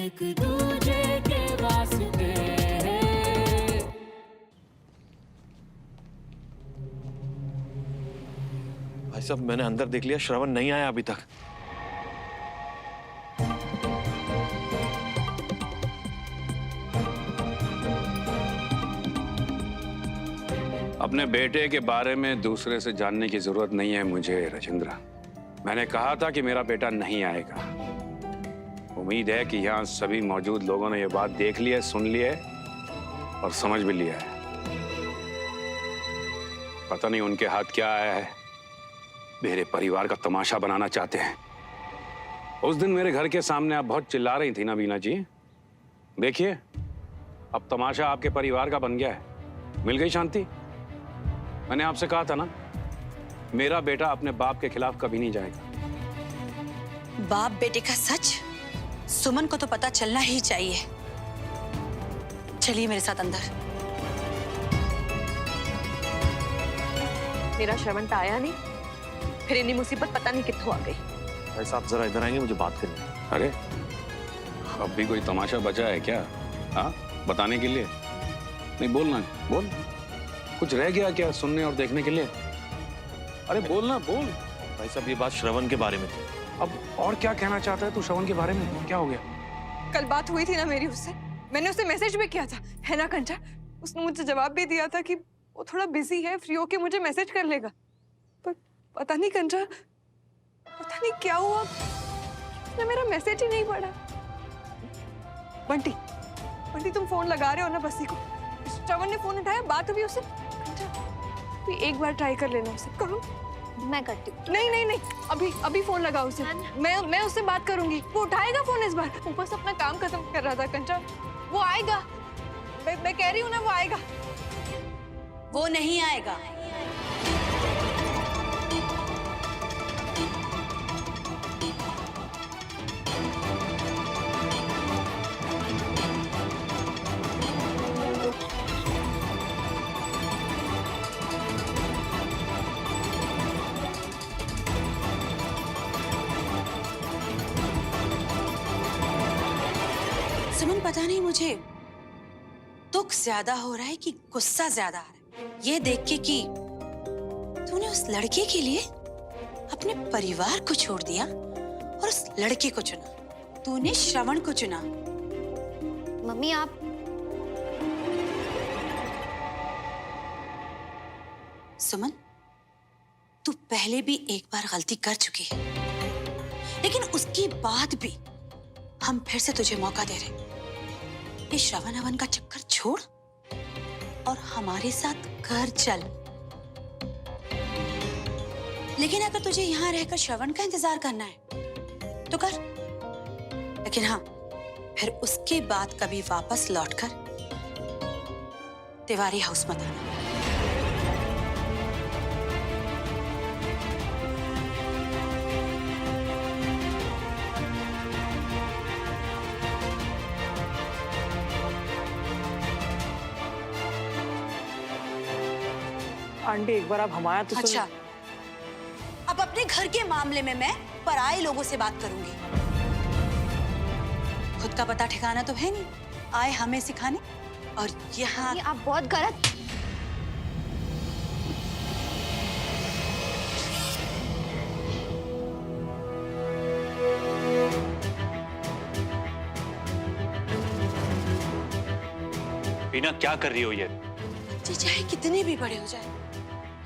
एक दूजे के वास्ते। भाई साहब मैंने अंदर देख लिया, श्रवण नहीं आया अभी तक। अपने बेटे के बारे में दूसरे से जानने की जरूरत नहीं है मुझे राजेंद्र। मैंने कहा था कि मेरा बेटा नहीं आएगा। उम्मीद है कि यहाँ सभी मौजूद लोगों ने यह बात देख ली है, सुन ली है और समझ भी लिया है। पता नहीं उनके हाथ क्या आया है, मेरे परिवार का तमाशा बनाना चाहते हैं। उस दिन मेरे घर के सामने आप बहुत चिल्ला रही थी ना बीना जी। देखिए अब तमाशा आपके परिवार का बन गया है। मिल गई शांति। मैंने आपसे कहा था ना, मेरा बेटा अपने बाप के खिलाफ कभी नहीं जाएगा। बाप बेटे का सच सुमन को तो पता चलना ही चाहिए। चलिए मेरे साथ अंदर। मेरा श्रवण तो आया नहीं, फिर इन्हीं मुसीबत पता नहीं कित्थों आ गई। भाई साहब जरा इधर आएंगे, मुझे बात करनी है। अरे अब भी कोई तमाशा बचा है क्या? हाँ बताने के लिए? नहीं बोलना, बोल। कुछ रह गया क्या सुनने और देखने के लिए? अरे बोलना, बोल। भाई साहब ये बात श्रवण के बारे में थी। अब और क्या कहना चाहता है तू श्रवण के बारे में? क्या हो गया? कल बात हुई थी ना मेरी उससे, मैंने उसे मैसेज भी किया था, है ना कंचन? उसने मुझे जवाब भी दिया था कि वो थोड़ा बिजी है, फ्री होके मुझे मैसेज कर लेगा। पर पता नहीं कंचन, पता नहीं क्या हुआ, उसने मेरा मैसेज ही नहीं पढ़ा। बंटी, बंटी तुम फोन लगा रहे हो ना बस्सी को? श्रवण ने फोन उठाया, बात हुई उससे? कंचन एक बार ट्राई कर लेना उसे। करो। मैं करती हूँ। नहीं नहीं नहीं, अभी फोन लगाओ उसे। मैं उससे बात करूंगी, वो उठाएगा फोन इस बार। वो बस अपना काम खत्म कर रहा था कंचन, वो आएगा। मैं कह रही हूँ ना वो आएगा। वो नहीं आएगा। सुमन पता नहीं मुझे दुख ज्यादा हो रहा है कि गुस्सा ज्यादा आ रहा है ये देख के कि तूने उस लड़के के लिए अपने परिवार को छोड़ दिया और उस लड़के को चुना। तूने श्रवण को चुना। मम्मी आप सुमन तू पहले भी एक बार गलती कर चुकी है, लेकिन उसके बाद भी हम फिर से तुझे मौका दे रहे। ये श्रवण हवन का चक्कर छोड़ और हमारे साथ घर चल। लेकिन अगर तुझे यहाँ रहकर श्रवण का इंतजार करना है तो कर, लेकिन हाँ फिर उसके बाद कभी वापस लौटकर तिवारी हाउस मत आना। आंटी एक बार आप हमारा तो अच्छा, अब अपने घर के मामले में मैं पराये लोगों से बात करूंगी। खुद का पता ठिकाना तो है नहीं, आए हमें सिखाने। और यहाँ आप बहुत गलत। बीना क्या कर रही हो ये? बच्चे चाहे कितने भी बड़े हो जाए,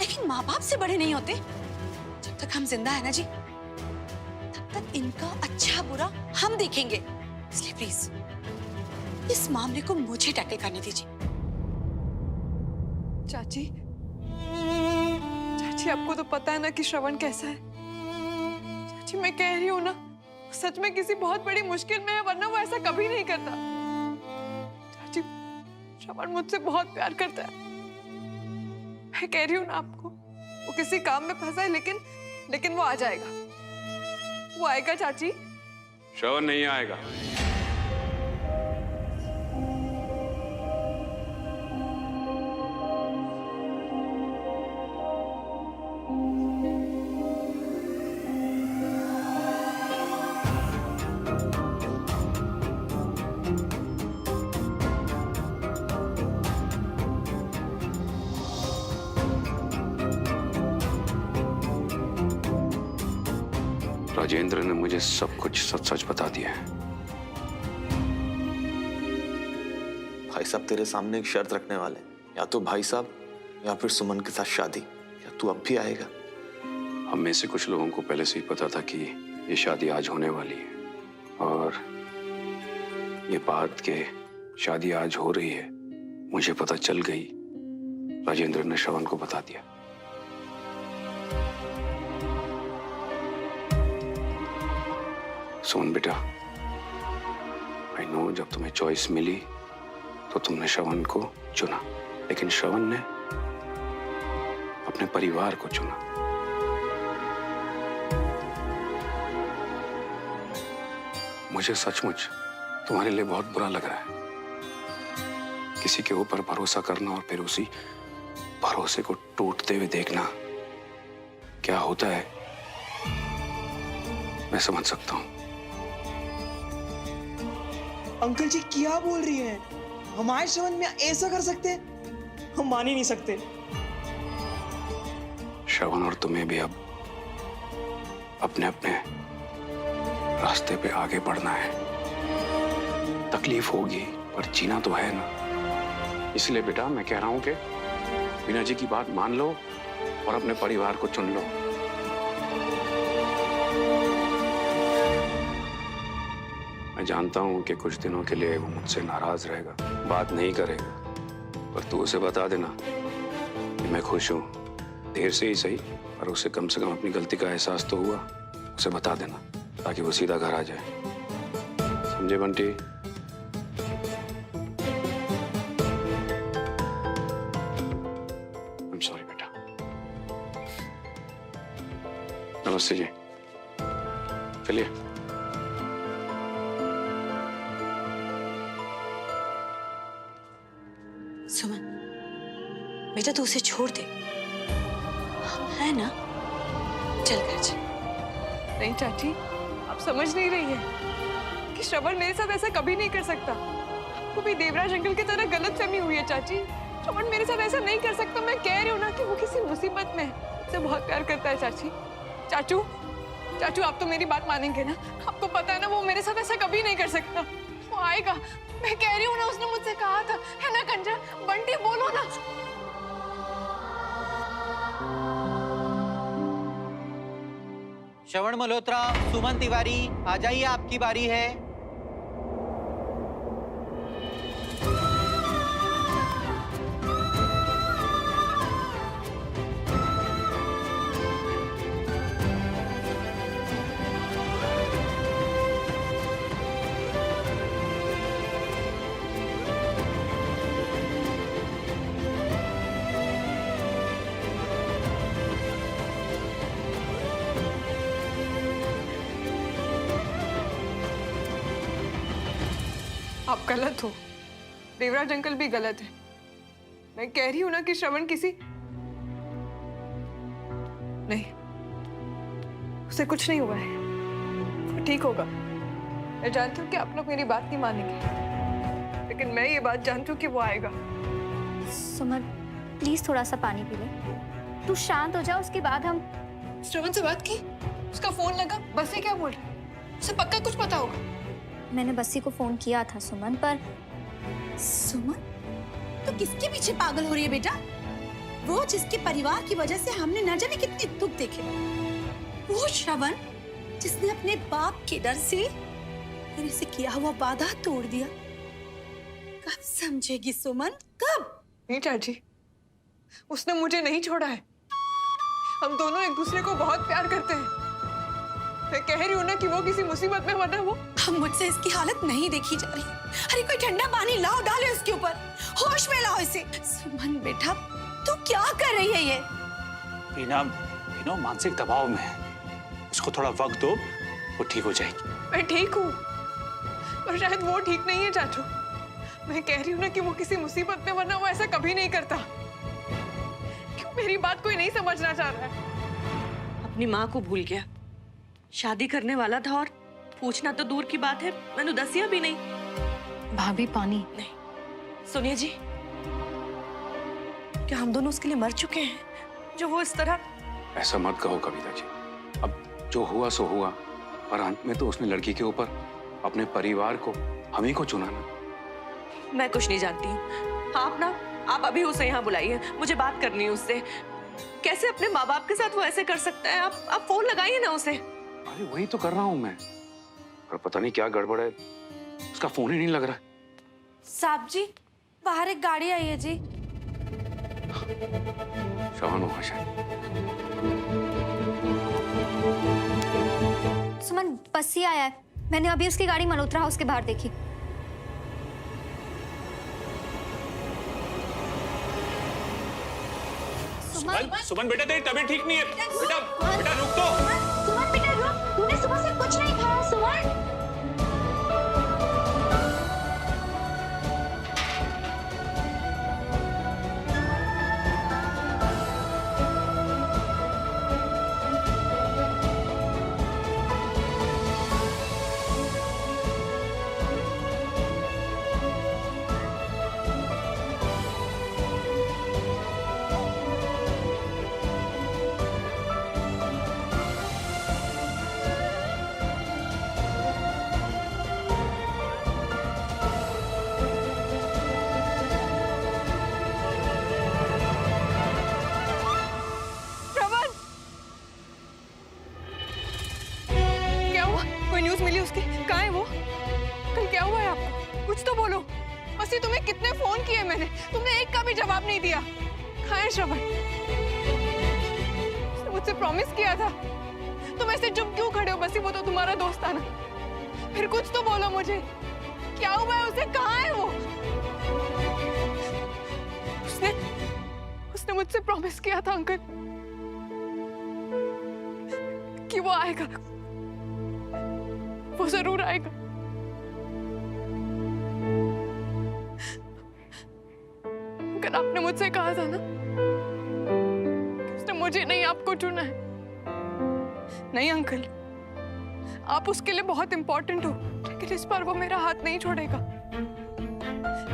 लेकिन माँ बाप से बड़े नहीं होते। जब तक हम जिंदा है ना जी, तब तक इनका अच्छा बुरा हम देखेंगे। इसलिए प्लीज इस मामले को मुझे टैकल करने दीजिए। चाची, चाची आपको तो पता है ना कि श्रवण कैसा है। चाची मैं कह रही हूँ ना, सच में किसी बहुत बड़ी मुश्किल में है, वरना वो ऐसा कभी नहीं करता। चाची श्रवण मुझसे बहुत प्यार करता है। मैं कह रही हूँ ना आपको, वो किसी काम में फंसा है, लेकिन वो आ जाएगा। वो आएगा चाची। श्रवण नहीं आएगा। राजेंद्र ने मुझे सब कुछ सच सच बता दिया है। भाई साहब तेरे सामने एक शर्त रखने वाले, या तो भाई साहब या फिर सुमन के साथ शादी। या तू अब भी आएगा? हम में से कुछ लोगों को पहले से ही पता था कि ये शादी आज होने वाली है, और ये बात के शादी आज हो रही है मुझे पता चल गई। राजेंद्र ने श्रवण को बता दिया। सुमन बेटा, आई नो जब तुम्हें चॉइस मिली तो तुमने श्रवण को चुना, लेकिन श्रवण ने अपने परिवार को चुना। मुझे सचमुच तुम्हारे लिए बहुत बुरा लग रहा है। किसी के ऊपर भरोसा करना और फिर उसी भरोसे को टूटते हुए देखना क्या होता है, मैं समझ सकता हूं। अंकल जी क्या बोल रही हैं? हमारे श्रवण में ऐसा कर सकते हैं? हम मान ही नहीं सकते। श्रवण और तुम्हें भी अब अपने अपने रास्ते पे आगे बढ़ना है। तकलीफ होगी पर जीना तो है ना। इसलिए बेटा मैं कह रहा हूं कि वीना जी की बात मान लो और अपने परिवार को चुन लो। मैं जानता हूं कि कुछ दिनों के लिए वो मुझसे नाराज रहेगा, बात नहीं करेगा, पर तू उसे बता देना कि मैं खुश हूं। देर से ही सही, पर उसे कम से कम अपनी गलती का एहसास तो हुआ। उसे बता देना ताकि वो सीधा घर आ जाए। समझे बंटी? I'm sorry बेटा। नमस्ते जी, चलिए। सुमन बेटा तू उसे छोड़ दे, है ना? चल घर चल। नहीं चाची, आप समझ नहीं रही है कि श्रवण मेरे साथ ऐसा कभी नहीं कर सकता। आपको भी देवराज अंकल की तरह गलतफहमी हुई है चाची। श्रवण मेरे साथ ऐसा नहीं कर सकता। मैं कह रही हूँ ना कि वो किसी मुसीबत में है, उसे बहुत प्यार करता है चाची। चाचू, चाचू आप तो मेरी बात मानेंगे ना? आपको पता है ना वो मेरे साथ ऐसा कभी नहीं कर सकता। वो आएगा, मैं कह रही हूँ ना, उसने मुझसे कहा था, है ना कंजा? बंटी बोलो ना। श्रवण मल्होत्रा, सुमन तिवारी, आ जाइए, आपकी बारी है। आप गलत हो, देवराज अंकल भी गलत है। मैं कह रही हूं ना कि श्रवण किसी नहीं, उसे कुछ नहीं हुआ है, वो ठीक होगा। मैं जानती हूँ कि आप लोग मेरी बात नहीं मानेंगे, लेकिन मैं ये बात जानती हूँ कि वो आएगा। सुमन प्लीज थोड़ा सा पानी पी ले, तू शांत हो जा, उसके बाद हम। श्रवण से बात की, उसका फोन लगा, बस ये क्या बोल रहा है? उसे पक्का कुछ पता होगा। मैंने बस्सी को फोन किया था सुमन, पर सुमन तो किसके पीछे पागल हो रही है बेटा? वो जिसके परिवार की वजह से हमने न जाने कितने दुख देखे, वो श्रवण जिसने अपने बाप के डर से मेरे से किया हुआ वादा तोड़ दिया। कब समझेगी सुमन, कब? नहीं चाची, उसने मुझे नहीं छोड़ा है। हम दोनों एक दूसरे को बहुत प्यार करते हैं। मैं कह रही हूँ ना कि वो किसी मुसीबत में, वरना वो। हम मुझसे इसकी हालत नहीं देखी जा रही। अरे कोई ठंडा पानी लाओ, डाले उसके ऊपर, होश में लाओ इसे। सुमन बेटा तू क्या कर रही है ये? वीना मानसिक दबाव में है, उसको थोड़ा वक्त दो, वो ठीक हो जाएगी। मैं ठीक हूँ, पर शायद वो ठीक नहीं है चाचू। मैं कह रही हूँ ना कि वो किसी मुसीबत में, वरना वो ऐसा कभी नहीं करता। क्यों मेरी बात कोई नहीं समझना चाह रहा है? अपनी माँ को भूल गया, शादी करने वाला था, और पूछना तो दूर की बात है, मैंने दसिया भी नहीं। भाभी पानी। नहीं सुनिए जी, क्या हम दोनों उसके लिए मर चुके हैं जो वो इस तरह? ऐसा मत कहो कविता जी, अब जो हुआ सो हुआ, पर अंत में तो उसने लड़की के ऊपर अपने परिवार को, हम ही को चुना ना। मैं कुछ नहीं जानती हूँ। आप अभी उसे यहाँ बुलाइए, मुझे बात करनी है उससे। कैसे अपने माँ बाप के साथ वो ऐसे कर सकता है? आप फोन लगाइए ना उसे। अरे वही तो कर रहा हूँ मैं, पर पता नहीं क्या गड़बड़ है, उसका फोन ही नहीं लग रहा। साहब जी, बाहर एक गाड़ी आई है जी। श्रवण होगा शायद। सुमन, बस ही आया है। मैंने अभी उसकी गाड़ी मल्होत्रा हाउस के बाहर देखी। सुमन बेटा, तेरी तबीयत ठीक नहीं है। बेटा रुक तो। सुमन बेटा रुक, तूने सुबह से कुछ नहीं खाया सुमन। कोई न्यूज़ मिली उसकी? कहाँ है वो? कल क्या हुआ है आपको? कुछ तो बोलो। मसी, तुम्हें कितने फोन किए मैंने, तुमने एक का भी जवाब नहीं दिया। कहाँ है श्रवण? उसने मुझसे प्रॉमिस किया था। तुम ऐसे चुप क्यों खड़े हो? बसी, वो तो तुम्हारा दोस्त था ना। फिर कुछ तो बोलो मुझे, क्या हुआ है उसे? कहाँ है वो? उसने मुझसे प्रॉमिस किया था अंकल कि वो आएगा, वो जरूर आएगा। अगर आपने मुझसे कहा था ना कि उसने मुझे नहीं आपको चुना है। नहीं अंकल, आप उसके लिए बहुत इंपॉर्टेंट हो, लेकिन इस बार वो मेरा हाथ नहीं छोड़ेगा।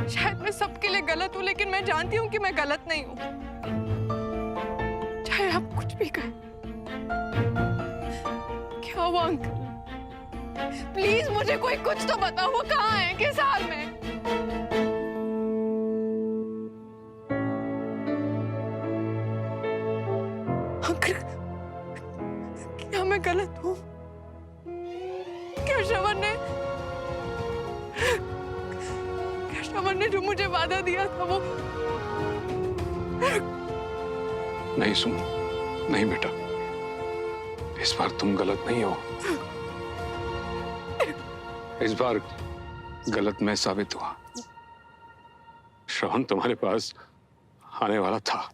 शायद मैं सबके लिए गलत हूं, लेकिन मैं जानती हूं कि मैं गलत नहीं हूं, चाहे आप कुछ भी कहें। क्या हुआ अंकल? प्लीज मुझे कोई कुछ तो बताओ, वो कहाँ है, किस हाल में? अंकल, क्या मैं गलत हूँ? क्या श्रवण ने जो मुझे वादा दिया था वो? नहीं सुन, नहीं बेटा, इस बार तुम गलत नहीं हो। इस बार गलत मैं साबित हुआ। श्रवण तुम्हारे पास आने वाला था,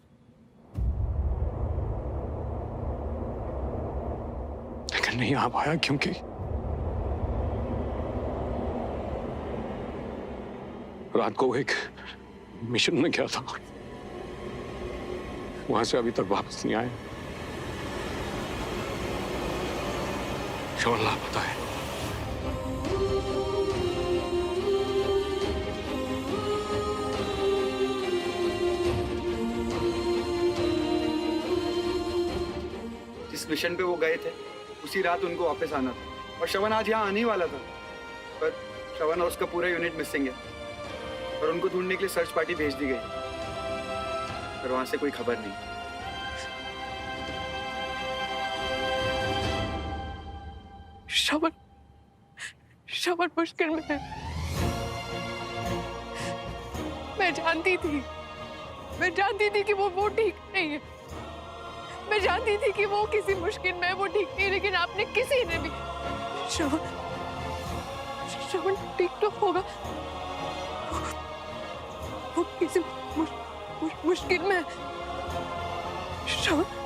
लेकिन नहीं आ पाया क्योंकि रात को एक मिशन में गया था, वहां से अभी तक वापस नहीं आए। श्रवण लापता है। जिस मिशन पे वो गए थे उसी रात उनको वापस आना था, और श्रवण आज यहाँ आने ही वाला था, पर श्रवण और उसका पूरा यूनिट मिसिंग है और उनको ढूंढने के लिए सर्च पार्टी भेज दी गई, पर वहां से कोई खबर नहीं। श्रवण मुश्किल में है। मैं जानती थी कि वो ठीक नहीं है। मैं जानती थी कि वो किसी मुश्किल में है, वो ठीक नहीं, लेकिन आपने किसी ने भी श्रवण ठीक तो होगा, वो किसी मुश्किल में है।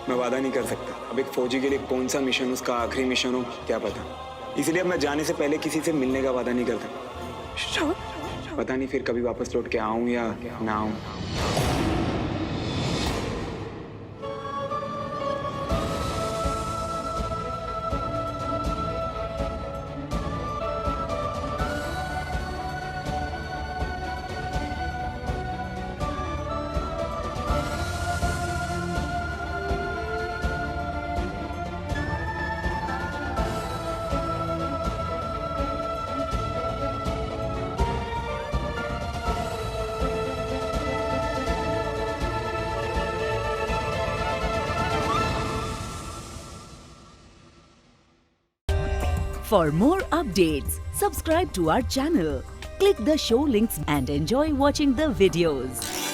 मैं वादा नहीं कर सकता। अब एक फौजी के लिए कौन सा मिशन उसका आखिरी मिशन हो क्या पता, इसलिए अब मैं जाने से पहले किसी से मिलने का वादा नहीं करता। पता नहीं फिर कभी वापस लौट के आऊं या ना आऊं। For more updates, subscribe to our channel, click the show links and enjoy watching the videos.